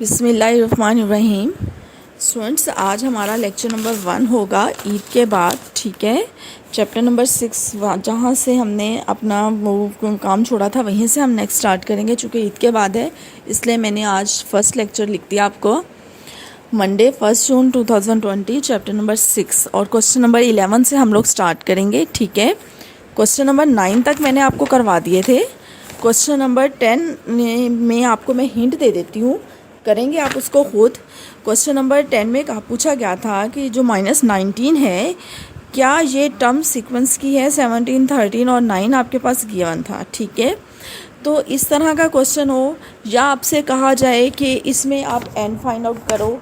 बिस्मिल्लाहिर्रहमानिर्रहीम। स्टूडेंट्स, आज हमारा लेक्चर नंबर 1 होगा ईद के बाद। ठीक है, चैप्टर नंबर 6 जहाँ से हमने अपना वो काम छोड़ा था वहीं से हम नेक्स्ट स्टार्ट करेंगे। चूँकि ईद के बाद है इसलिए मैंने आज फर्स्ट लेक्चर लिख दिया आपको। मंडे 1 जून 2020 चैप्टर नंबर 6 और क्वेश्चन नंबर 11 से हम लोग स्टार्ट करेंगे। ठीक है, क्वेश्चन नंबर 9 तक मैंने आपको करवा दिए थे। क्वेश्चन नंबर 10 में आपको मैं हिंट दे देती हूँ, करेंगे आप उसको खुद। क्वेश्चन नंबर 10 में पूछा गया था कि जो -19 है क्या ये टर्म सीक्वेंस की है। 17, 13 और 9 आपके पास गिवन था। ठीक है, तो इस तरह का क्वेश्चन हो या आपसे कहा जाए कि इसमें आप n फाइंड आउट करो,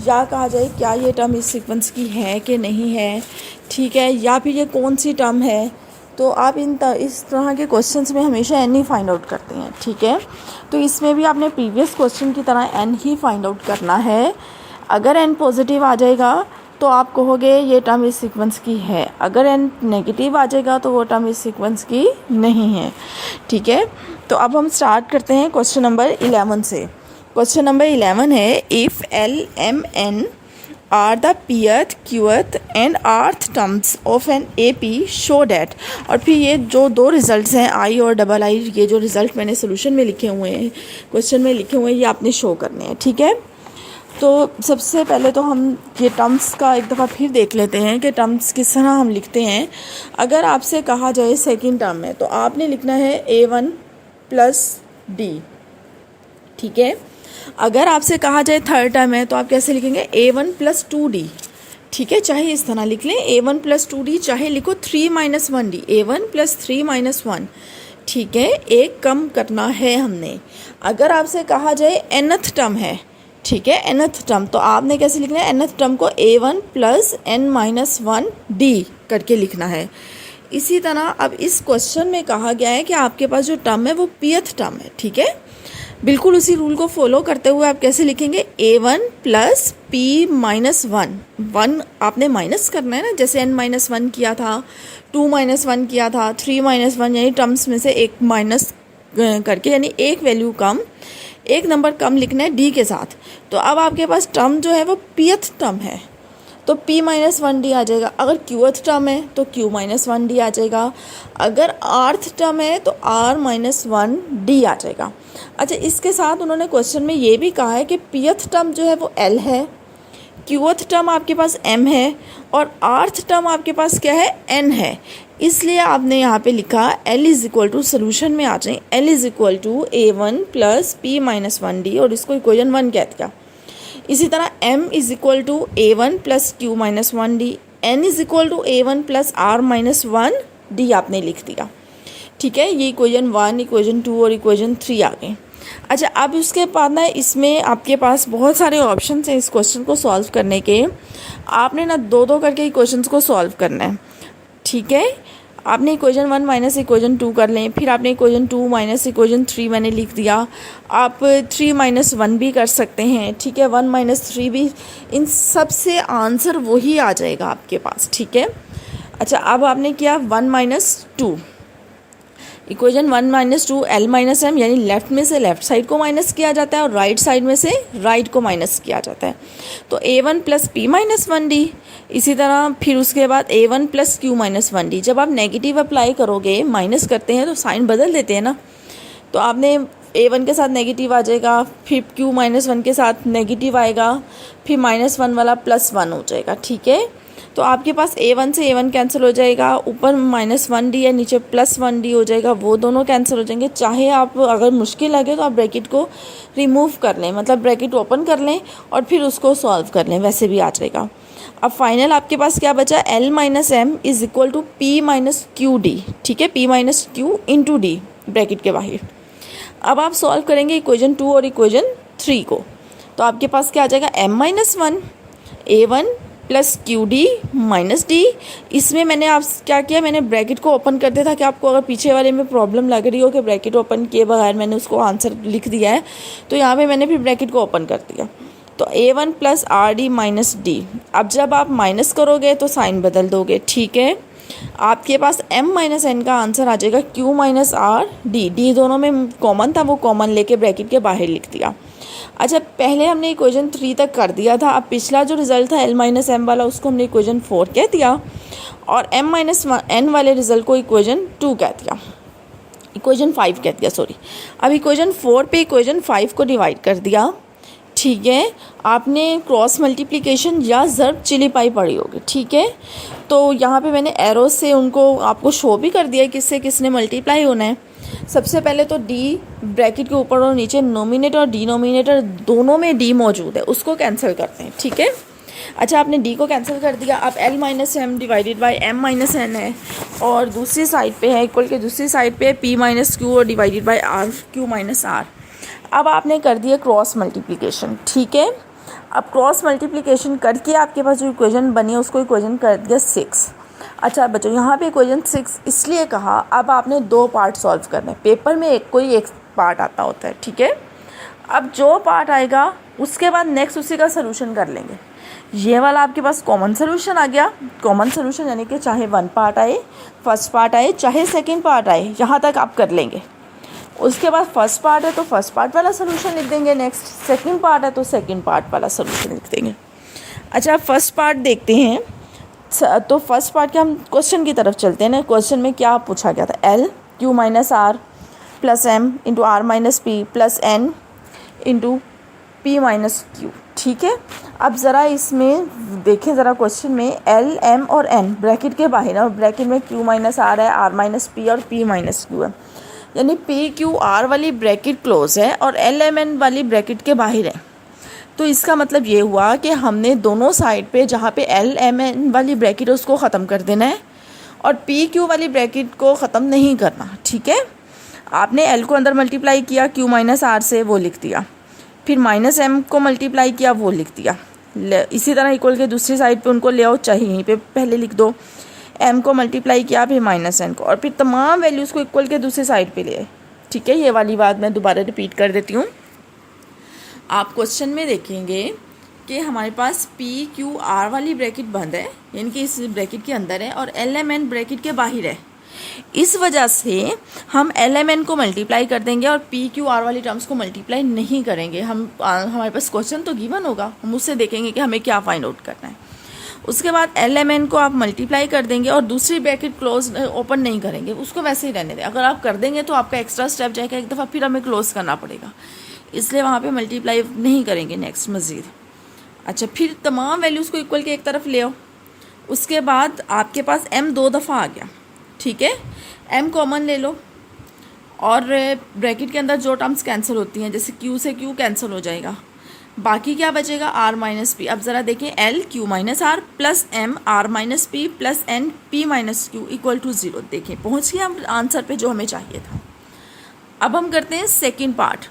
या कहा जाए क्या ये टर्म इस सीक्वेंस की है कि नहीं है। ठीक है, या फिर ये कौन सी टर्म है, तो आप इस तरह के क्वेश्चंस में हमेशा n ही फाइंड आउट करते हैं। ठीक है, तो इसमें भी आपने प्रीवियस क्वेश्चन की तरह n ही फाइंड आउट करना है। अगर n पॉजिटिव आ जाएगा तो आप कहोगे ये टर्म इस सीक्वेंस की है, अगर n नेगेटिव आ जाएगा तो वो टर्म इस सीक्वेंस की नहीं है। ठीक है, तो अब हम स्टार्ट करते हैं क्वेश्चन नंबर 11 से। क्वेश्चन नंबर 11 है, if L, M, N are the pth, qth and rth terms of an AP show that। और फिर ये जो दो रिजल्ट्स हैं I और I, ये जो रिज़ल्ट मैंने सोल्यूशन में लिखे हुए हैं, क्वेश्चन में लिखे हुए हैं, ये आपने शो करने हैं। ठीक है, तो सबसे पहले तो हम ये टर्म्स का एक दफ़ा फिर देख लेते हैं कि टर्म्स किस तरह हम लिखते हैं। अगर आपसे कहा जाए सेकेंड टर्म में तो आपने लिखना है A1 + D। ठीक है, अगर आपसे कहा जाए थर्ड टर्म है तो आप कैसे लिखेंगे A1 + 2D। ठीक है, चाहे इस तरह लिख लें A1 + 2D, चाहे लिखो 3 - 1D, A1 + 3 - 1। ठीक है, एक कम करना है हमने। अगर आपसे कहा जाए nth टर्म है, ठीक है, nth टर्म, तो आपने कैसे लिखना है, nth टर्म को A1 + n - 1D करके लिखना है। इसी तरह अब इस क्वेश्चन में कहा गया है कि आपके पास जो टर्म है वो pth टर्म है। ठीक है, बिल्कुल उसी रूल को फॉलो करते हुए आप कैसे लिखेंगे, A1 + P - 1 आपने माइनस करना है ना, जैसे n - 1 किया था, 2 - 1 किया था, 3 - 1, यानी टर्म्स में से एक माइनस करके, यानी एक वैल्यू कम, एक नंबर कम लिखना है D के साथ। तो अब आपके पास टर्म जो है वो pth टर्म है तो P - 1D आ जाएगा। अगर qth टर्म है तो Q - 1D आ जाएगा। अगर rth टर्म है तो R - 1D आ जाएगा। अच्छा, इसके साथ उन्होंने क्वेश्चन में ये भी कहा है कि pth टर्म जो है वो L है, qth टर्म आपके पास M है और rth टर्म आपके पास क्या है, N है। इसलिए आपने यहाँ पे लिखा L = सोल्यूशन में आ जाए, L = A1 + P - 1D और इसको इक्वेशन 1 कह दिया। इसी तरह M = A1 + Q - 1D, N = A1 + R - 1D आपने लिख दिया। ठीक है, ये इक्वेशन 1, इक्वेशन 2 और इक्वेशन 3 आ गए। अच्छा, अब उसके बाद ना इसमें आपके पास बहुत सारे ऑप्शन हैं इस क्वेश्चन को सॉल्व करने के। आपने ना दो करके इक्वेशन को सॉल्व करना है। ठीक है, आपने इक्वेशन 1 - इक्वेशन 2 कर लें, फिर आपने इक्वेशन 2 - इक्वेशन 3 मैंने लिख दिया। आप 3 - 1 भी कर सकते हैं। ठीक है, 1 - 3 भी, इन सब से आंसर वही आ जाएगा आपके पास। ठीक है, अच्छा, अब आपने किया 1 - 2, इक्वेशन 1 - 2 L - M, यानी लेफ़्ट में से लेफ़्ट साइड को माइनस किया जाता है और राइट साइड में से राइट को माइनस किया जाता है। तो A1 + P - 1D। इसी तरह फिर उसके बाद A1 + Q - 1D। जब आप नेगेटिव अप्लाई करोगे, माइनस करते हैं तो साइन बदल देते हैं ना, तो आपने A1 के साथ नेगेटिव आ जाएगा, फिर Q - 1 के साथ नेगेटिव आएगा, फिर -1 वाला +1 हो जाएगा। ठीक है, तो आपके पास A1 से A1 कैंसिल हो जाएगा, ऊपर -1D है, नीचे +1D हो जाएगा, वो दोनों कैंसिल हो जाएंगे। चाहे आप अगर मुश्किल लगे तो आप ब्रैकेट को रिमूव कर लें, मतलब ब्रैकेट ओपन कर लें और फिर उसको सॉल्व कर लें, वैसे भी आ जाएगा। अब फाइनल आपके पास क्या बचा, L - M = P - QD। ठीक है, P - Q × D ब्रैकेट के बाहर। अब आप सॉल्व करेंगे इक्वेशन 2 और इक्वेशन 3 को, तो आपके पास क्या आ जाएगा, M - 1 A1 + QD - D। इसमें मैंने आप क्या किया, मैंने ब्रैकेट को ओपन कर दिया था कि आपको अगर पीछे वाले में प्रॉब्लम लग रही हो कि ब्रैकेट ओपन किए बगैर मैंने उसको आंसर लिख दिया है, तो यहाँ पे मैंने फिर ब्रैकेट को ओपन कर दिया। तो A1 + RD - D। अब जब आप माइनस करोगे तो साइन बदल दोगे। ठीक है, आपके पास m माइनस एन का आंसर आ जाएगा q minus R D. D दोनों में कॉमन था, वो कॉमन लेके ब्रैकेट के बाहर लिख दिया। अच्छा, पहले हमने इक्वेशन 3 तक कर दिया था। अब पिछला जो रिजल्ट था l माइनस एम वाला, उसको हमने इक्वेशन 4 कह दिया और m माइनस एन वाले रिजल्ट को इक्वेशन 2 कह दिया, इक्वेशन 5 कह दिया, सॉरी। अब इक्वेशन 4 पे इक्वेशन 5 को डिवाइड कर दिया, ठीक है। आपने क्रॉस मल्टीप्लिकेशन या ज़र्ब चिली पाई पढ़ी होगी, ठीक है। तो यहाँ पे मैंने एरो से उनको आपको शो भी कर दिया किससे किसने मल्टीप्लाई होना है। सबसे पहले तो डी ब्रैकेट के ऊपर और नीचे नोमिनेटर और डिनोमिनेटर दोनों में डी मौजूद है, उसको कैंसिल करते हैं, ठीक है। अच्छा, आपने डी को कैंसिल कर दिया। अब L minus M divided by M minus N है और दूसरी साइड पे है इक्वल के दूसरी साइड पे है पी माइनस क्यू और divided by R Q minus R. अब आपने कर दिया क्रॉस मल्टीप्लिकेशन, ठीक है। अब क्रॉस मल्टीप्लिकेशन करके आपके पास जो इक्वेशन बनी है उसको इक्वेशन कर दिया 6। अच्छा बच्चों, यहाँ पे इक्वेशन 6 इसलिए कहा, अब आपने 2 पार्ट सॉल्व करने। पेपर में एक पार्ट आता होता है, ठीक है। अब जो पार्ट आएगा उसके बाद नेक्स्ट उसी का सोल्यूशन कर लेंगे। ये वाला आपके पास कॉमन सोल्यूशन आ गया। कॉमन सोल्यूशन यानी कि चाहे 1 पार्ट आए, फर्स्ट पार्ट आए, चाहे सेकेंड पार्ट आए, यहाँ तक आप कर लेंगे। उसके बाद फर्स्ट पार्ट है तो फर्स्ट पार्ट वाला सोल्यूशन लिख देंगे, नेक्स्ट सेकंड पार्ट है तो सेकंड पार्ट वाला सोल्यूशन लिख देंगे। अच्छा, फर्स्ट पार्ट देखते हैं। तो फर्स्ट पार्ट के हम क्वेश्चन की तरफ चलते हैं ना। क्वेश्चन में क्या पूछा गया था, l q minus r plus m into r minus p plus n into p minus q, ठीक है। अब ज़रा इसमें देखें, ज़रा क्वेश्चन में एल एम और एन ब्रैकेट के बाहर है और ब्रैकेट में क्यू माइनस आर है, आर माइनस पी और पी माइनस क्यू है, यानी पी क्यू आर वाली ब्रैकेट क्लोज है और एल एम एन वाली ब्रैकेट के बाहर है। तो इसका मतलब ये हुआ कि हमने दोनों साइड पे जहाँ पे एल एम एन वाली ब्रैकेट है उसको ख़त्म कर देना है और पी क्यू वाली ब्रैकेट को ख़त्म नहीं करना, ठीक है। आपने एल को अंदर मल्टीप्लाई किया क्यू माइनस आर से, वो लिख दिया। फिर माइनस एम को मल्टीप्लाई किया, वो लिख दिया। इसी तरह इक्वल के दूसरी साइड पे उनको ले आओ, चाहे यहीं पे पहले लिख दो। एम को मल्टीप्लाई किया, फिर माइनस एन को, और फिर तमाम वैल्यूज़ को इक्वल के दूसरी साइड पे ले आए, ठीक है। ये वाली बात मैं दोबारा रिपीट कर देती हूँ। आप क्वेश्चन में देखेंगे कि हमारे पास पी क्यू आर वाली ब्रैकेट बंद है, यानी कि इस ब्रैकेट के अंदर है, और एल एम एन ब्रैकेट के बाहर है। इस वजह से हम एल एम एन को मल्टीप्लाई कर देंगे और पी क्यू आर वाली टर्म्स को मल्टीप्लाई नहीं करेंगे। हमारे पास क्वेश्चन तो गिवन होगा, हम उससे देखेंगे कि हमें क्या फाइंड आउट करना है। उसके बाद एल एम एन को आप मल्टीप्लाई कर देंगे और दूसरी ब्रैकेट क्लोज ओपन नहीं करेंगे, उसको वैसे ही रहने दें। अगर आप कर देंगे तो आपका एक्स्ट्रा स्टेप जाएगा एक दफ़ा, फिर हमें क्लोज करना पड़ेगा, इसलिए वहाँ पे मल्टीप्लाई नहीं करेंगे नेक्स्ट मज़ीद। अच्छा, फिर तमाम वैल्यूज़ को इक्वल के एक तरफ ले आओ। उसके बाद आपके पास m 2 दफ़ा आ गया, ठीक है। m कॉमन ले लो और ब्रैकेट के अंदर जो टर्म्स कैंसिल होती हैं, जैसे q से q कैंसिल हो जाएगा, बाकी क्या बचेगा r माइनस पी। अब ज़रा देखें, l q minus r plus m r minus p plus n p minus q equal to 0। देखें, पहुँच गए हम आंसर पे जो हमें चाहिए था। अब हम करते हैं सेकेंड पार्ट।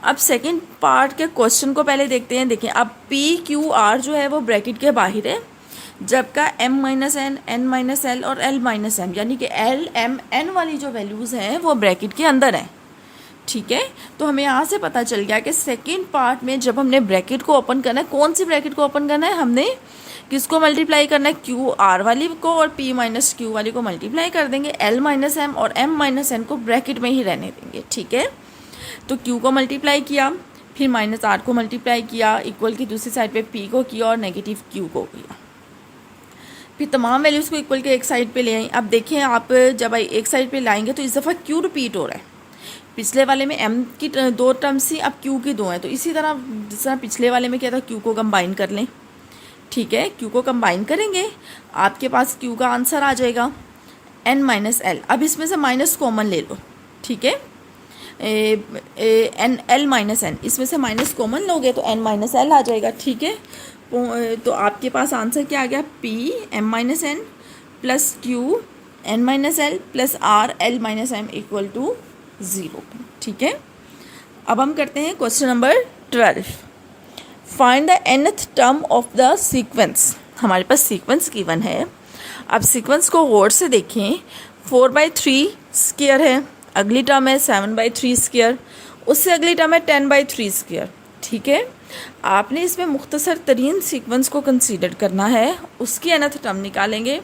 अब सेकेंड पार्ट के क्वेश्चन को पहले देखते हैं। देखें, अब पी क्यू आर जो है वो ब्रैकेट के बाहर है, जबकि m minus n, n minus l और l माइनस एम, यानी कि l m n वाली जो वैल्यूज़ हैं वो ब्रैकेट के अंदर हैं, ठीक है। तो हमें यहाँ से पता चल गया कि सेकेंड पार्ट में जब हमने ब्रैकेट को ओपन करना है, कौन सी ब्रैकेट को ओपन करना है, हमने किसको मल्टीप्लाई करना है, क्यू आर वाली को, और पी माइनस क्यू वाली को मल्टीप्लाई कर देंगे। l माइनस एम और m माइनस एन को ब्रैकेट में ही रहने देंगे, ठीक है। तो q को मल्टीप्लाई किया, फिर माइनस आर को मल्टीप्लाई किया, इक्वल की दूसरी साइड पे p को किया और नेगेटिव q को किया। फिर तमाम वैल्यूज़ को इक्वल के एक साइड पे ले आई। अब देखें, आप जब एक साइड पे लाएंगे तो इस दफ़ा q रिपीट हो रहा है। पिछले वाले में m की 2 टर्म्स थी, अब q की 2 हैं। तो इसी तरह जिस तरह पिछले वाले में क्या था, q को कंबाइन कर लें, ठीक है। q को कंबाइन करेंगे, आपके पास q का आंसर आ जाएगा n माइनस एल। अब इसमें से माइनस कॉमन ले लो, ठीक है। एन एल माइनस एन, इसमें से माइनस कॉमन लोगे तो n माइनस एल आ जाएगा, ठीक है। तो आपके पास आंसर क्या आ गया, p m minus n plus q n minus l plus r l minus m equal to 0, ठीक है। अब हम करते हैं question number 12। Find the nth term of the sequence. हमारे पास सीक्वेंस गिवन है। अब सीक्वेंस को गौर से देखें। 4/3 स्क्वायर है, अगली टर्म है 7/3 स्क्वायर, उससे अगली टर्म है 10/3 स्क्वायर, ठीक है। आपने इसमें मुख्तसर तरीन सीक्वेंस को कंसीडर करना है, उसकी nth टर्म निकालेंगे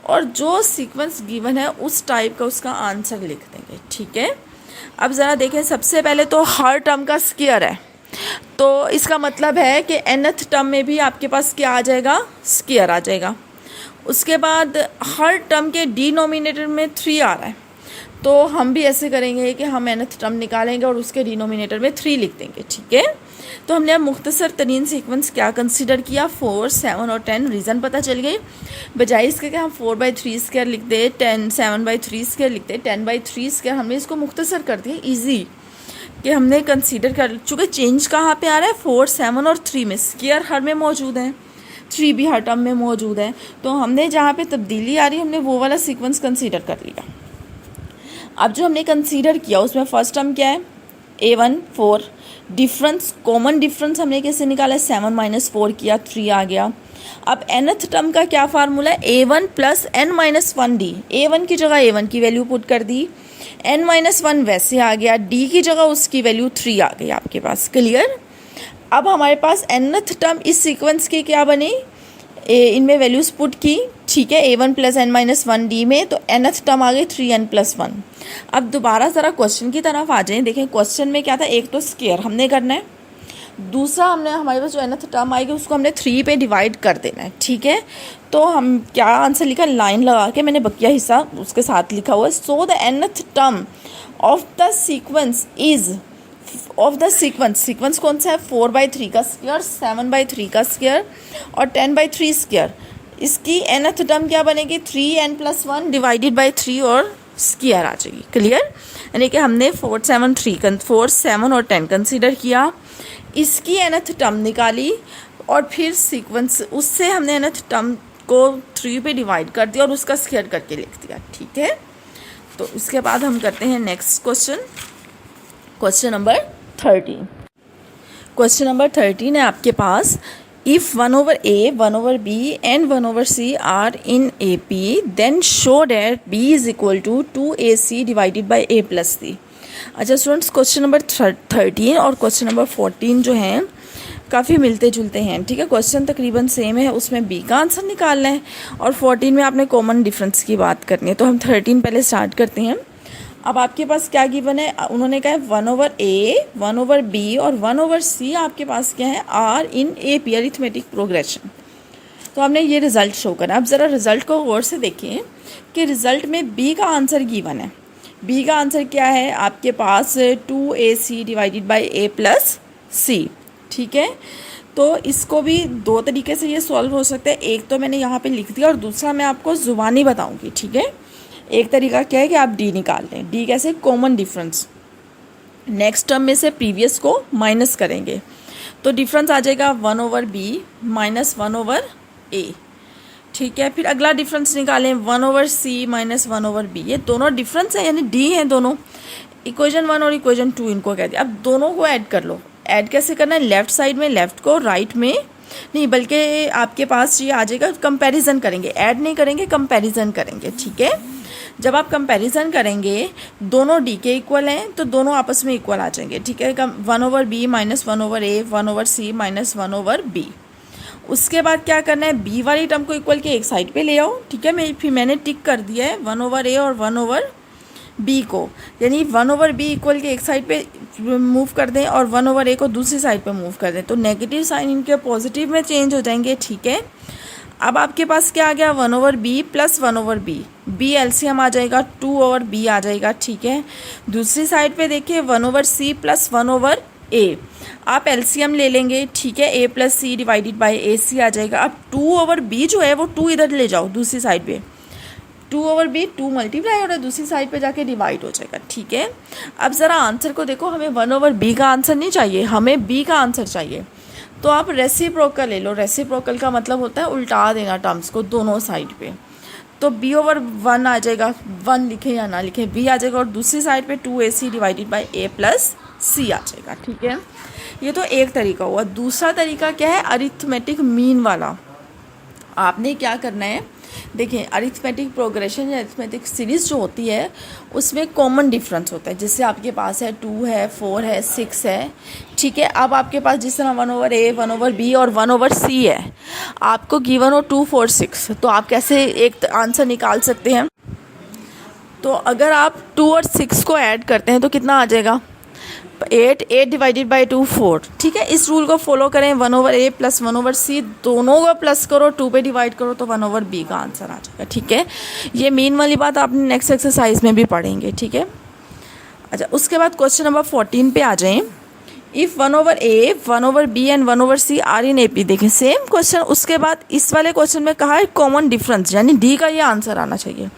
और जो सीक्वेंस गिवन है उस टाइप का उसका आंसर लिख देंगे, ठीक है। अब ज़रा देखें, सबसे पहले तो हर टर्म का स्क्वायर है, तो इसका मतलब है कि nth टर्म में भी आपके पास क्या आ जाएगा, स्क्वायर आ जाएगा। उसके बाद हर टर्म के डिनोमिनेटर में 3 आ रहा है, तो हम भी ऐसे करेंगे कि हम nth टर्म निकालेंगे और उसके डिनोमिनेटर में 3 लिख देंगे, ठीक है। तो हमने अब मुख्तसर तरीन सीक्वेंस क्या कंसीडर किया, 4, 7 और 10। रीज़न पता चल गई। बजाय इसके कि हम 4/3 स्क्वायर लिख दे, 7/3 स्क्वायर लिख दे, 10/3 स्क्वायर, हमने इसको मुख्तसर कर दिया ईजी कि हमने कंसीडर कर, चूँकि चेंज कहाँ पे आ रहा है, 4, 7 और 3 में। स्क्वायर हर में मौजूद है, 3 भी हर टर्म में मौजूद है, तो हमने जहाँ पे तब्दीली आ रही है हमने वो वाला सीक्वेंस कंसीडर कर लिया। अब जो हमने कंसीडर किया उसमें फर्स्ट टर्म क्या है, A1 4। डिफरेंस, कॉमन डिफरेंस हमने कैसे निकाला है, 7 - 4 किया, 3 आ गया। अब nth टर्म का क्या फार्मूला है, A1 + n-1d। A1 की जगह A1 की वैल्यू पुट कर दी, n-1 वैसे आ गया, d की जगह उसकी वैल्यू 3 आ गई आपके पास। क्लियर। अब हमारे पास nth टर्म इस सीक्वेंस की क्या बनी, इनमें वैल्यूज़ पुट की, ठीक है, A1 + n-1d में, तो nth टर्म आ गई 3n + 1। अब दोबारा ज़रा क्वेश्चन की तरफ आ जाएं। देखें क्वेश्चन में क्या था, एक तो स्क्वायर हमने करना है, दूसरा हमने हमारे पास जो nth टर्म आएगी उसको हमने 3 पे डिवाइड कर देना है, ठीक है। तो हम क्या आंसर लिखा, लाइन लगा के मैंने बकिया हिस्सा उसके साथ लिखा हुआ है। So the nth term of the sequence is, of the sequence कौन सा है, 4/3 का स्क्वायर, 7/3 का स्क्वायर और 10/3 स्क्वायर। इसकी nth टर्म क्या बनेगी, 3n + 1 डिवाइडेड बाई 3 और स्क्वायर आ जाएगी। क्लियर। यानी कि हमने 4, 7 और 10 कंसीडर किया, इसकी nth टर्म निकाली और फिर सीक्वेंस उससे हमने nth टर्म को 3 पे डिवाइड कर दिया और उसका स्क्वायर करके लिख दिया, ठीक है। तो इसके बाद हम करते हैं next question, question number 13। Question number 13 है आपके पास, if 1/a, 1/b and 1/c are in AP, then show that b is equal to 2ac divided by a plus c। अच्छा स्टूडेंट्स, क्वेश्चन नंबर 13 और क्वेश्चन नंबर 14 जो हैं काफ़ी मिलते जुलते हैं, ठीक है। क्वेश्चन तकरीबन सेम है, उसमें b का आंसर निकालना है और 14 में आपने कॉमन डिफरेंस की बात करनी है। तो हम 13 पहले स्टार्ट करते हैं। अब आपके पास क्या गिवन है, उन्होंने कहा है 1/a, 1/b और 1/c आपके पास क्या है, are in AP, arithmetic progression. तो हमने ये रिज़ल्ट शो करना। अब ज़रा रिज़ल्ट को गौर से देखें कि रिज़ल्ट में b का आंसर गिवन है। b का आंसर क्या है आपके पास, 2ac divided by a + c, ठीक है। तो इसको भी दो तरीके से ये सॉल्व हो सकता है। एक तो मैंने यहाँ पे लिख दिया और दूसरा मैं आपको ज़ुबानी बताऊँगी, ठीक है। एक तरीका क्या है कि आप d निकाल लें। d कैसे, कॉमन डिफरेंस, नेक्स्ट टर्म में से प्रीवियस को माइनस करेंगे तो डिफरेंस आ जाएगा 1/b - 1/a, ठीक है। फिर अगला डिफरेंस निकालें 1/c - 1/b। ये दोनों डिफरेंस है यानी d हैं दोनों, इक्वेशन 1 और इक्वेशन 2 इनको कह दिया। अब दोनों को ऐड कर लो। ऐड कैसे करना है, लेफ्ट साइड में लेफ्ट को, राइट में नहीं, बल्कि आपके पास ये आ जाएगा, कंपैरिजन करेंगे, ऐड नहीं करेंगे, कंपैरिजन करेंगे, ठीक है। जब आप कंपैरिजन करेंगे दोनों d के इक्वल हैं तो दोनों आपस में इक्वल आ जाएंगे, ठीक है। 1/b - 1/a, 1/c - 1/b। उसके बाद क्या करना है, b वाली टर्म को इक्वल के एक साइड पे ले आओ, ठीक है। फिर मैंने टिक कर दिया है 1/a और 1/b को, यानी 1/b इक्वल के एक साइड पे मूव कर दें और 1/a को दूसरी साइड पे मूव कर दें, तो नेगेटिव साइन इनके पॉजिटिव में चेंज हो जाएंगे, ठीक है। अब आपके पास क्या आ गया, 1/b + 1/b, b एलसीएम आ जाएगा, 2/b आ जाएगा, ठीक है। दूसरी साइड पे देखिए 1/c + 1/a, आप एलसीएम ले लेंगे, ठीक है। a + c divided by ac आ जाएगा। अब 2/b जो है वो 2 इधर ले जाओ दूसरी साइड पे, 2/b 2 मल्टीप्लाई हो रहा है, दूसरी साइड पे जाके डिवाइड हो जाएगा, ठीक है। अब ज़रा आंसर को देखो, हमें 1/b का आंसर नहीं चाहिए, हमें b का आंसर चाहिए। तो आप रेसिप्रोकल ले लो। रेसिप्रोकल का मतलब होता है उल्टा देना टर्म्स को दोनों साइड पे। तो b/1 आ जाएगा, 1 लिखें या ना लिखें, b आ जाएगा और दूसरी साइड पे 2ac divided by a + c आ जाएगा, ठीक है। ये तो एक तरीका हुआ। दूसरा तरीका क्या है, अरिथमेटिक मीन वाला। आपने क्या करना है, देखिए अरिथमेटिक प्रोग्रेशन या अरिथमेटिक सीरीज़ जो होती है उसमें कॉमन डिफरेंस होता है। जैसे आपके पास है 2 है, 4 है, 6 है, ठीक है। अब आपके पास जिस तरह 1/a, 1/b और 1/c है, आपको गिवन हो 2, 4, 6, तो आप कैसे एक आंसर निकाल सकते हैं? तो अगर आप 2 और 6 को ऐड करते हैं तो कितना आ जाएगा? 8, 8 डिवाइडेड बाई 2, 4, ठीक है। इस रूल को फॉलो करें, 1/a प्लस 1/c दोनों को प्लस करो, 2 पे डिवाइड करो तो 1/b का आंसर आ जाएगा, ठीक है। ये मेन वाली बात आपने नेक्स्ट एक्सरसाइज में भी पढ़ेंगे, ठीक है। अच्छा, उसके बाद क्वेश्चन नंबर 14 पे आ जाएं। If 1/a, 1/b and 1/c are in AP, देखें सेम क्वेश्चन। उसके बाद इस वाले क्वेश्चन में कहा है कॉमन डिफरेंस, यानी डी का ये आंसर आना चाहिए।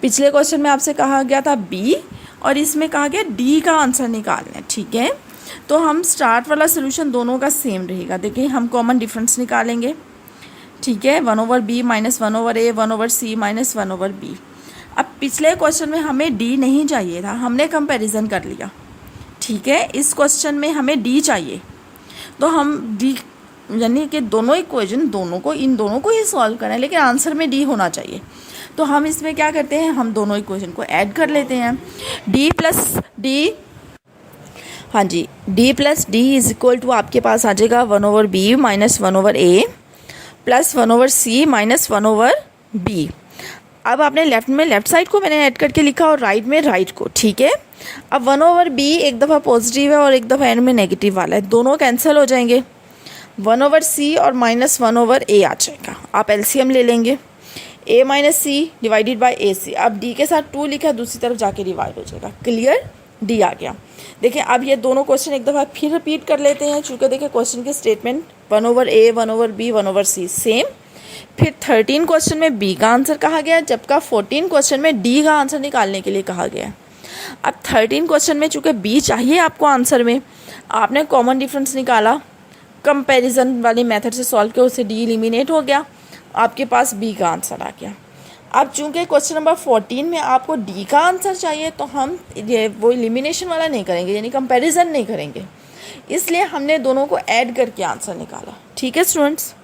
पिछले क्वेश्चन में आपसे कहा गया था बी और इसमें कहा गया डी का आंसर निकालना है, ठीक है। तो हम स्टार्ट वाला सोल्यूशन दोनों का सेम रहेगा। देखिए हम कॉमन डिफरेंस निकालेंगे, ठीक है। 1/b minus 1/a, 1/c minus 1/b। अब पिछले क्वेश्चन में हमें डी नहीं चाहिए था, हमने कंपैरिजन कर लिया, ठीक है। इस क्वेश्चन में हमें डी चाहिए, तो हम डी यानी कि दोनों इक्वेशन इन दोनों को ही सॉल्व करें, लेकिन आंसर में डी होना चाहिए। तो हम इसमें क्या करते हैं, हम दोनों इक्वेशन को ऐड कर लेते हैं। डी प्लस डी, हाँ जी, d plus d is equal to आपके पास आ जाएगा 1/b minus 1/a plus 1/c minus 1/b। अब आपने लेफ्ट में लेफ्ट साइड को मैंने ऐड करके लिखा और राइट में राइट को, ठीक है। अब 1/b एक दफ़ा पॉजिटिव है और एक दफ़ा एंड में नेगेटिव वाला है, दोनों कैंसिल हो जाएंगे। 1/c और माइनस 1/a आ जाएगा। आप एलसीएम ले लेंगे, a minus c divided by a c. अब d के साथ 2 लिखा, दूसरी तरफ जाके डिवाइड हो जाएगा, क्लियर, d आ गया। देखिए अब ये दोनों क्वेश्चन एक दफ़ा फिर रिपीट कर लेते हैं, चूँकि देखिए क्वेश्चन के statement 1/a, 1/b, 1/c same. फिर 13 क्वेश्चन में b का आंसर कहा गया, जबकि 14 क्वेश्चन में d का आंसर निकालने के लिए कहा गया। अब 13 क्वेश्चन में चूँकि b चाहिए आपको आंसर में, आपने कॉमन डिफरेंस निकाला, कंपैरिजन वाली मेथड से सॉल्व किया, उससे d एलिमिनेट हो गया, आपके पास b का आंसर आ गया। अब चूंकि क्वेश्चन नंबर 14 में आपको d का आंसर चाहिए, तो हम ये वो एलिमिनेशन वाला नहीं करेंगे, यानी कंपैरिजन नहीं करेंगे, इसलिए हमने दोनों को ऐड करके आंसर निकाला, ठीक है स्टूडेंट्स।